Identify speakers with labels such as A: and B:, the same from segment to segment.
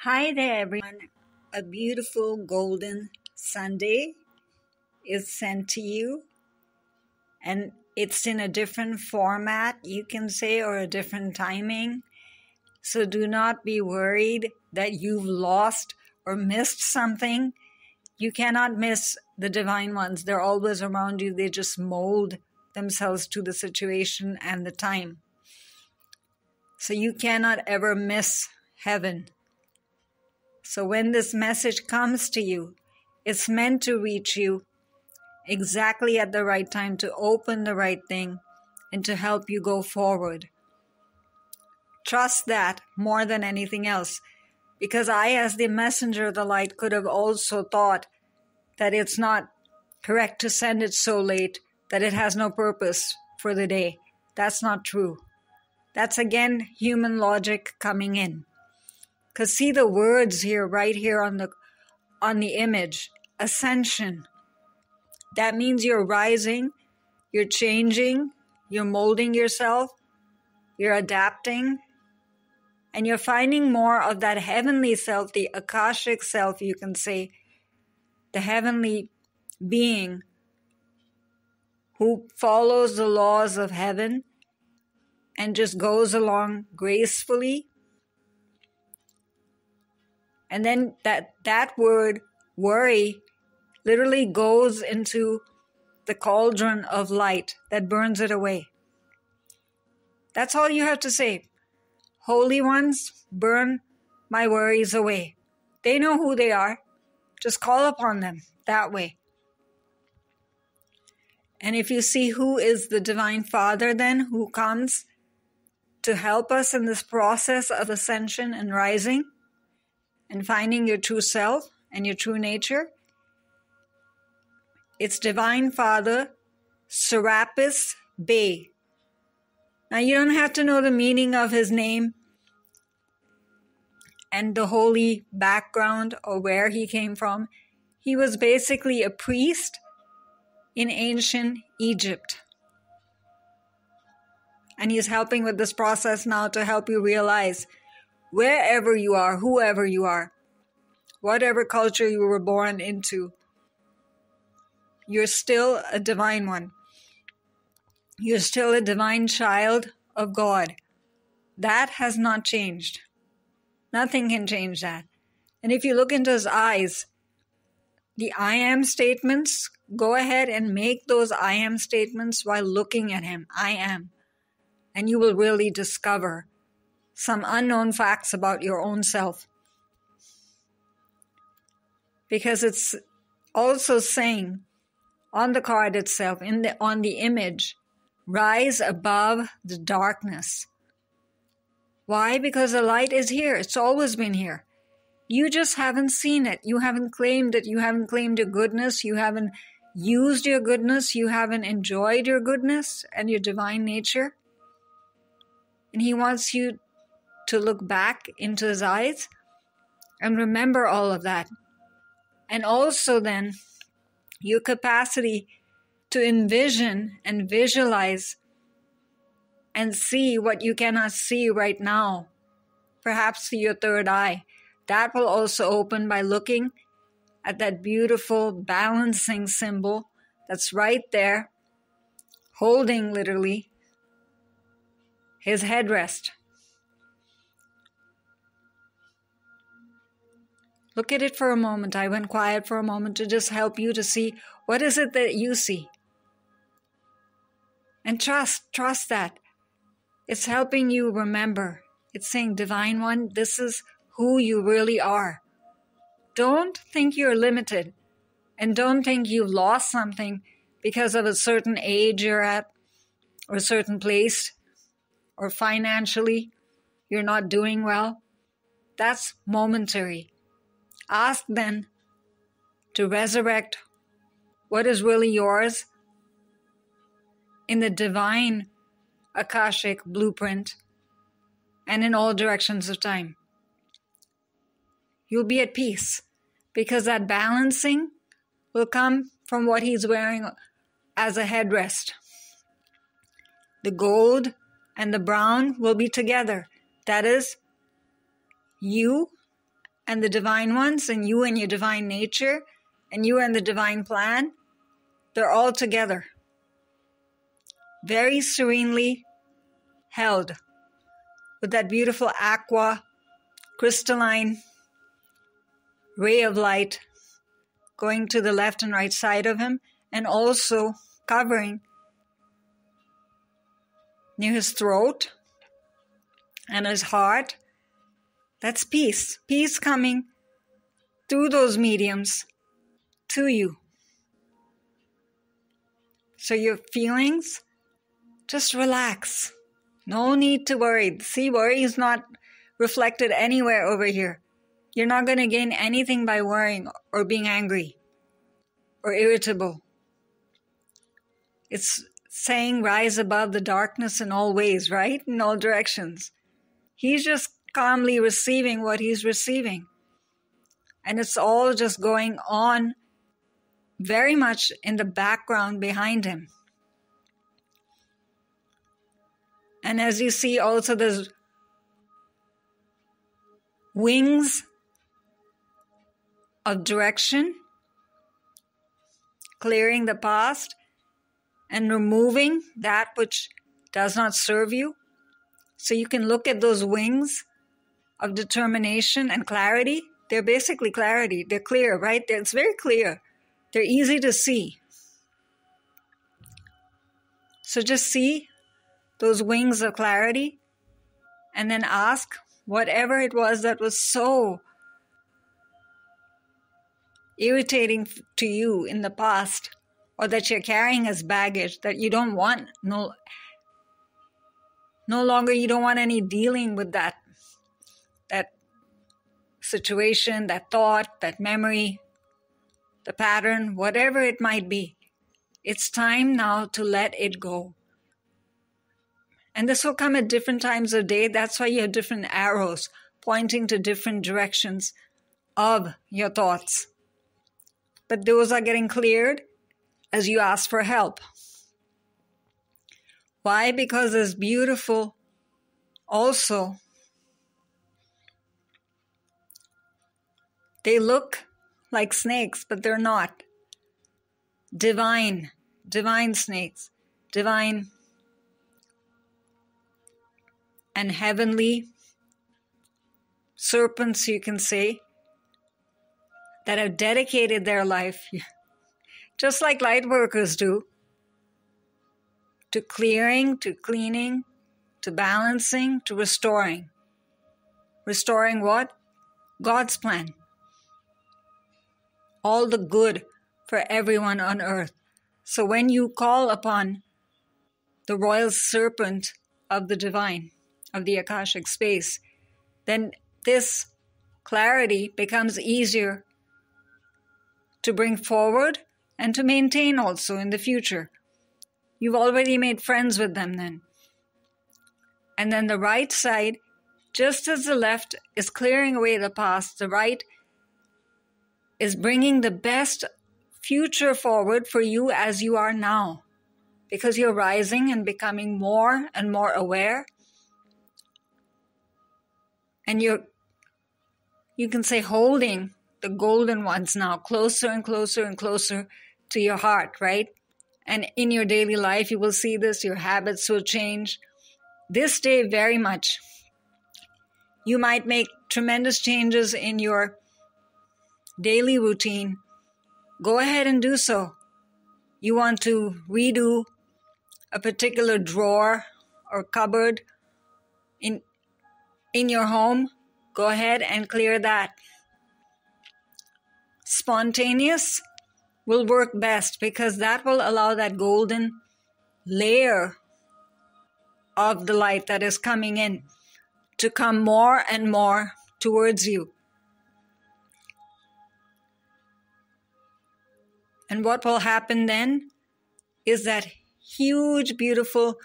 A: Hi there, everyone. A beautiful golden Sunday is sent to you, and it's in a different format, you can say, or a different timing. So do not be worried that you've lost or missed something. You cannot miss the divine ones. They're always around you. They just mold themselves to the situation and the time. So you cannot ever miss heaven. So when this message comes to you, it's meant to reach you exactly at the right time, to open the right thing and to help you go forward. Trust that more than anything else, because I, as the messenger of the light, could have also thought that it's not correct to send it so late, that it has no purpose for the day. That's not true. That's again human logic coming in. Because see the words here, right here on the image, ascension. That means you're rising, you're changing, you're molding yourself, you're adapting, and you're finding more of that heavenly self, the Akashic self, you can say, the heavenly being who follows the laws of heaven and just goes along gracefully. And then that word, worry, literally goes into the cauldron of light that burns it away. That's all you have to say. Holy ones, burn my worries away. They know who they are. Just call upon them that way. And if you see who is the Divine Father then, who comes to help us in this process of ascension and rising, and finding your true self and your true nature, it's Divine Father SERAPIS Bey. Now you don't have to know the meaning of his name and the holy background or where he came from. He was basically a priest in ancient Egypt. And he's helping with this process now to help you realize wherever you are, whoever you are, whatever culture you were born into, you're still a divine one. You're still a divine child of God. That has not changed. Nothing can change that. And if you look into his eyes, the I am statements, go ahead and make those I am statements while looking at him. I am. And you will really discover some unknown facts about your own self. Because it's also saying on the card itself, on the image, rise above the darkness. Why? Because the light is here. It's always been here. You just haven't seen it. You haven't claimed it. You haven't claimed your goodness. You haven't used your goodness. You haven't enjoyed your goodness and your divine nature. And he wants you to look back into his eyes and remember all of that. And also then your capacity to envision and visualize and see what you cannot see right now, perhaps through your third eye. That will also open by looking at that beautiful balancing symbol that's right there, holding literally his headrest. Look at it for a moment. I went quiet for a moment to just help you to see what is it that you see. And trust that. It's helping you remember. It's saying, Divine One, this is who you really are. Don't think you're limited. And don't think you've lost something because of a certain age you're at, or a certain place, or financially you're not doing well. That's momentary. Ask then to resurrect what is really yours in the divine Akashic blueprint and in all directions of time. You'll be at peace because that balancing will come from what he's wearing as a headrest. The gold and the brown will be together. That is, you and the divine ones, and you and your divine nature, and you and the divine plan, they're all together. Very serenely held with that beautiful aqua, crystalline ray of light going to the left and right side of him, and also covering near his throat and his heart. That's peace. Peace coming through those mediums to you. So your feelings, just relax. No need to worry. See, worry is not reflected anywhere over here. You're not going to gain anything by worrying or being angry or irritable. It's saying rise above the darkness in all ways, right? In all directions. He's just calmly receiving what he's receiving. And it's all just going on very much in the background behind him. And as you see also there's wings of direction, clearing the past and removing that which does not serve you. So you can look at those wings of determination and clarity. They're basically clarity. They're clear, right? It's very clear. They're easy to see. So just see those wings of clarity and then ask whatever it was that was so irritating to you in the past, or that you're carrying as baggage that you don't want, no longer you don't want any dealing with that situation, that thought, that memory, the pattern, whatever it might be. It's time now to let it go. And this will come at different times of day. That's why you have different arrows pointing to different directions of your thoughts. But those are getting cleared as you ask for help. Why? Because it's beautiful also. They look like snakes, but they're not. Divine snakes, divine and heavenly serpents, you can say, that have dedicated their life, just like light workers do, to clearing, to cleaning, to balancing, to restoring. Restoring what? God's plan. All the good for everyone on earth. So when you call upon the royal serpent of the divine, of the Akashic space, then this clarity becomes easier to bring forward and to maintain also in the future. You've already made friends with them then. And then the right side, just as the left is clearing away the past, the right is bringing the best future forward for you as you are now. Because you're rising and becoming more and more aware. And you can say holding the golden ones now closer and closer and closer to your heart, right? And in your daily life, you will see this, your habits will change. This day, very much. You might make tremendous changes in your daily routine. Go ahead and do so. You want to redo a particular drawer or cupboard in your home, go ahead and clear that. Spontaneous will work best because that will allow that golden layer of the light that is coming in to come more and more towards you. And what will happen then is that huge, beautiful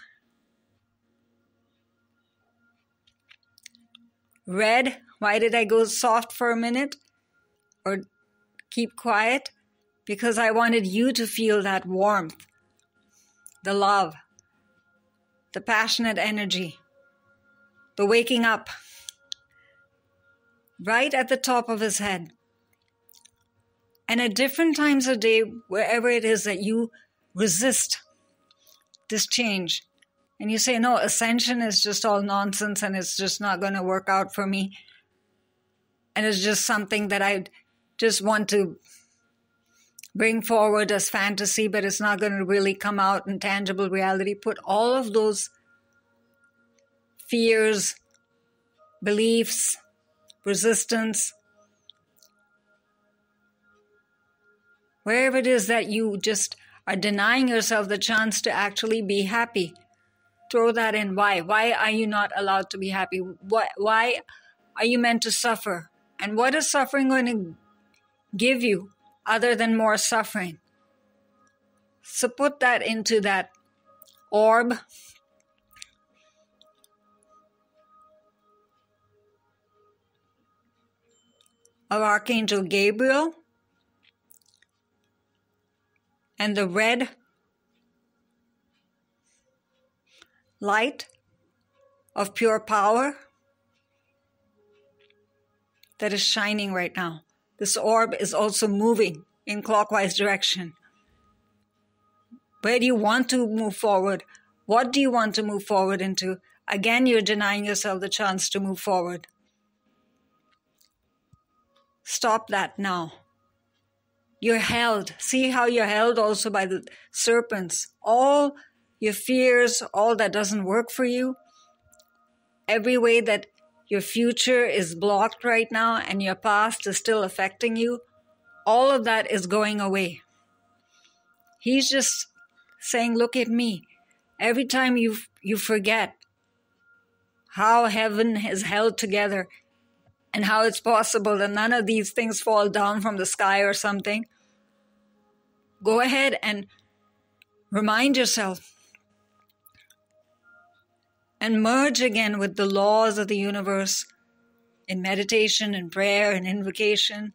A: red. Why did I go soft for a minute or keep quiet? Because I wanted you to feel that warmth, the love, the passionate energy, the waking up, right at the top of his head. And at different times of day, wherever it is that you resist this change, and you say, no, ascension is just all nonsense and it's just not going to work out for me. And it's just something that I just want to bring forward as fantasy, but it's not going to really come out in tangible reality. Put all of those fears, beliefs, resistance, wherever it is that you just are denying yourself the chance to actually be happy. Throw that in. Why? Why are you not allowed to be happy? Why are you meant to suffer? And what is suffering going to give you other than more suffering? So put that into that orb of Archangel Gabriel and the red light of pure power that is shining right now. This orb is also moving in clockwise direction. Where do you want to move forward? What do you want to move forward into? Again, you're denying yourself the chance to move forward. Stop that now. You're held. See how you're held also by the serpents. All your fears, all that doesn't work for you, every way that your future is blocked right now and your past is still affecting you, all of that is going away. He's just saying, look at me. Every time you forget how heaven is held together and how it's possible that none of these things fall down from the sky or something, go ahead and remind yourself and merge again with the laws of the universe in meditation and prayer and invocation.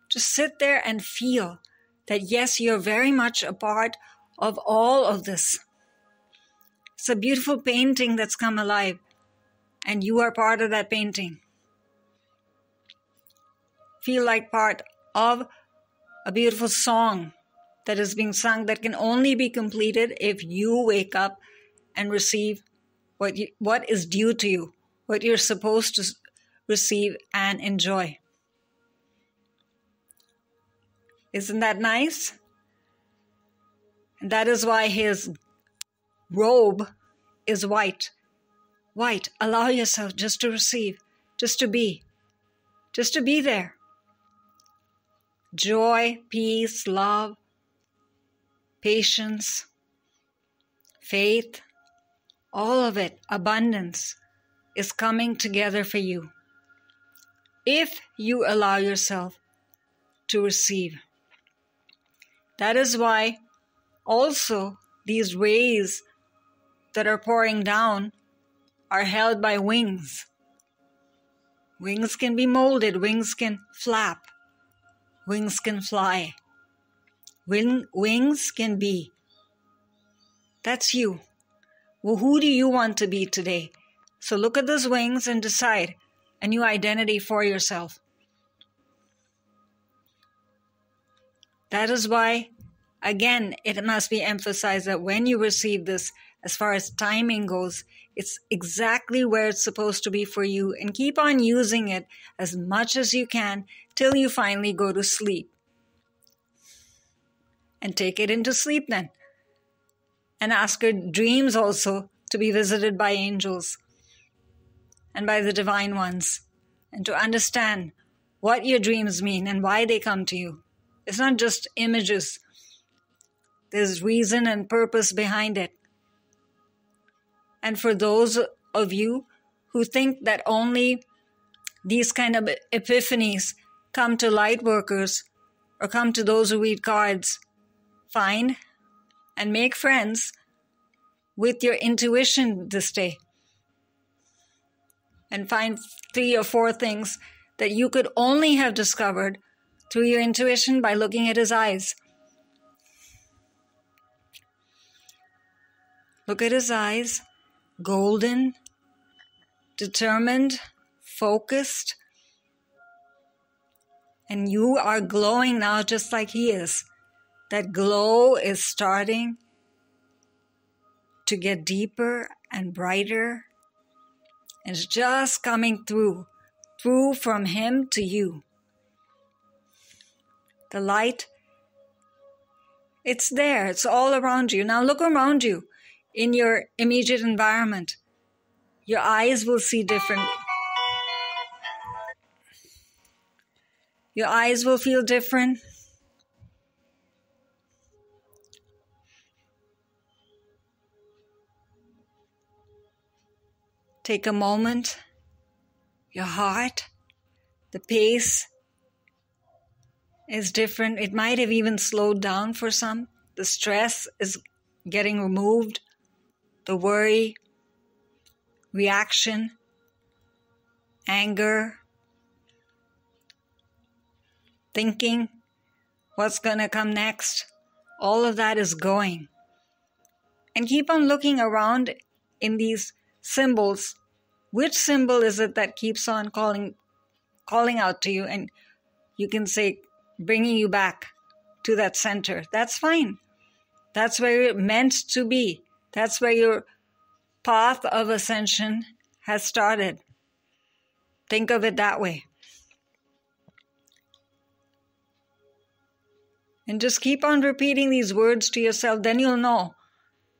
A: Just sit there and feel that yes, you're very much a part of all of this. It's a beautiful painting that's come alive, and you are part of that painting. Feel like part of a beautiful song that is being sung that can only be completed if you wake up and receive what is due to you, what you're supposed to receive and enjoy. Isn't that nice? And that is why his robe is white. White. Allow yourself just to receive, just to be there. Joy, peace, love, patience, faith, all of it, abundance, is coming together for you if you allow yourself to receive. That is why also these rays that are pouring down are held by wings. Wings can be molded, wings can flap, wings can fly. Wings can be. That's you. Well, who do you want to be today? So look at those wings and decide a new identity for yourself. That is why, again, it must be emphasized that when you receive this, as far as timing goes, it's exactly where it's supposed to be for you, and keep on using it as much as you can till you finally go to sleep. And take it into sleep then. And ask your dreams also to be visited by angels and by the divine ones, and to understand what your dreams mean and why they come to you. It's not just images. There's reason and purpose behind it. And for those of you who think that only these kind of epiphanies come to light workers or come to those who read cards, find and make friends with your intuition this day. And find 3 or 4 things that you could only have discovered through your intuition by looking at his eyes. Look at his eyes, golden, determined, focused, and you are glowing now just like he is. That glow is starting to get deeper and brighter. It's just coming through from him to you. The light, it's there. It's all around you. Now look around you in your immediate environment. Your eyes will see different. Your eyes will feel different. Take a moment. Your heart, the pace is different. It might have even slowed down for some. The stress is getting removed. The worry, reaction, anger, thinking, what's going to come next. All of that is going. And keep on looking around in these symbols. Which symbol is it that keeps on calling out to you? And you can say, bringing you back to that center. That's fine. That's where you're meant to be. That's where your path of ascension has started. Think of it that way. And just keep on repeating these words to yourself. Then you'll know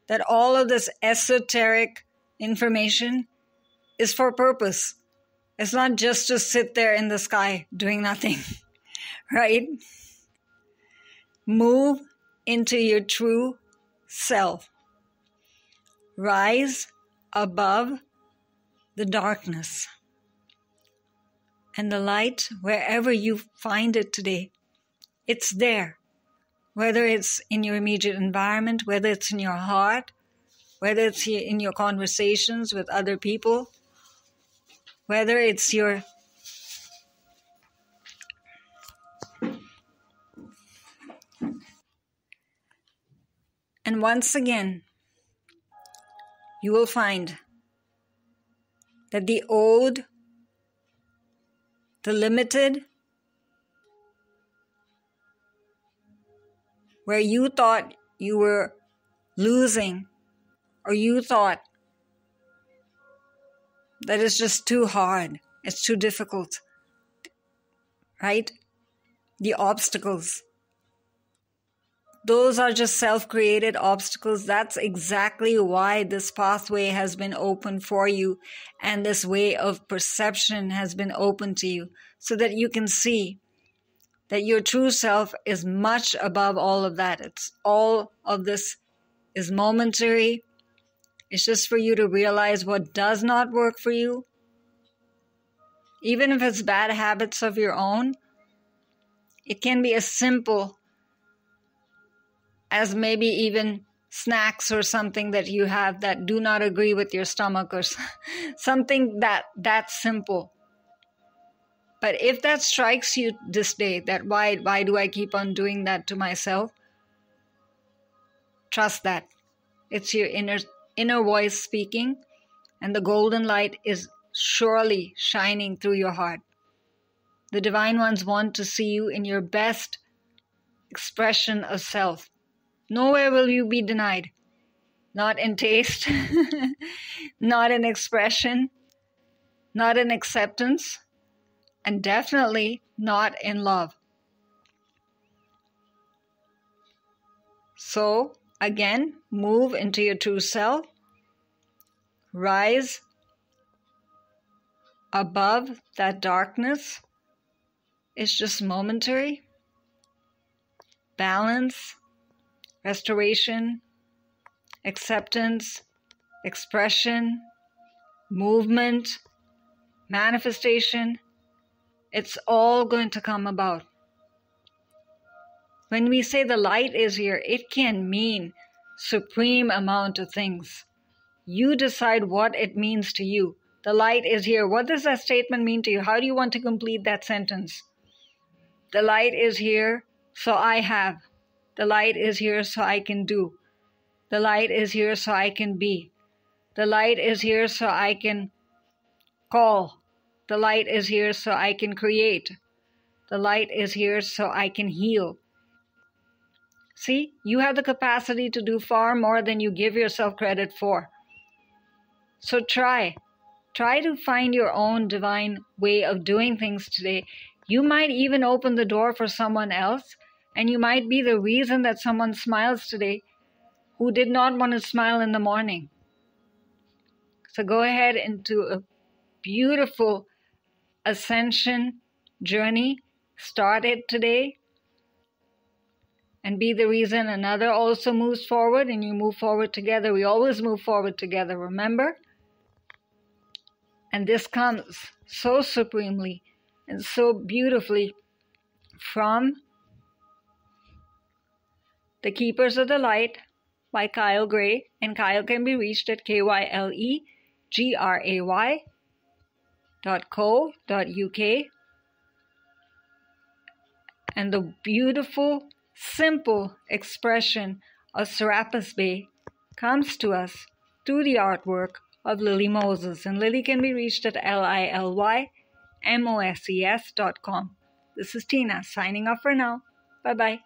A: that all of this esoteric information is for purpose. It's not just to sit there in the sky doing nothing, right? Move into your true self. Rise above the darkness. And the light, wherever you find it today, it's there. Whether it's in your immediate environment, whether it's in your heart, whether it's in your conversations with other people, whether it's your and once again, you will find that the old, the limited, where you thought you were losing, or you thought that it's just too hard, it's too difficult, right? The obstacles. Those are just self-created obstacles. That's exactly why this pathway has been open for you, and this way of perception has been open to you, so that you can see that your true self is much above all of that. It's all of this is momentary. It's just for you to realize what does not work for you. Even if it's bad habits of your own, it can be as simple as maybe even snacks or something that you have that do not agree with your stomach, or something that's simple. But if that strikes you this day, that why do I keep on doing that to myself? Trust that. It's your inner voice speaking, and the golden light is surely shining through your heart. The divine ones want to see you in your best expression of self. Nowhere will you be denied. Not in taste, not in expression, not in acceptance, and definitely not in love. So, again, move into your true self. Rise above that darkness. It's just momentary. Balance, restoration, acceptance, expression, movement, manifestation. It's all going to come about. When we say the light is here, it can mean supreme amount of things. You decide what it means to you. The light is here. What does that statement mean to you? How do you want to complete that sentence? The light is here, so I have. The light is here, so I can do. The light is here, so I can be. The light is here, so I can call. The light is here so I can create. The light is here so I can heal. See, you have the capacity to do far more than you give yourself credit for. So try to find your own divine way of doing things today. You might even open the door for someone else, and you might be the reason that someone smiles today who did not want to smile in the morning. So go ahead into a beautiful ascension journey. Start it today and be the reason another also moves forward, and you move forward together. We always move forward together, remember? And this comes so supremely and so beautifully from The Keepers of the Light by Kyle Gray. And Kyle can be reached at kylegray.co.uk. And the beautiful, simple expression of Serapis Bey comes to us through the artwork of Lily Moses. And Lily can be reached at lilymoses.com. This is Tina signing off for now. Bye-bye.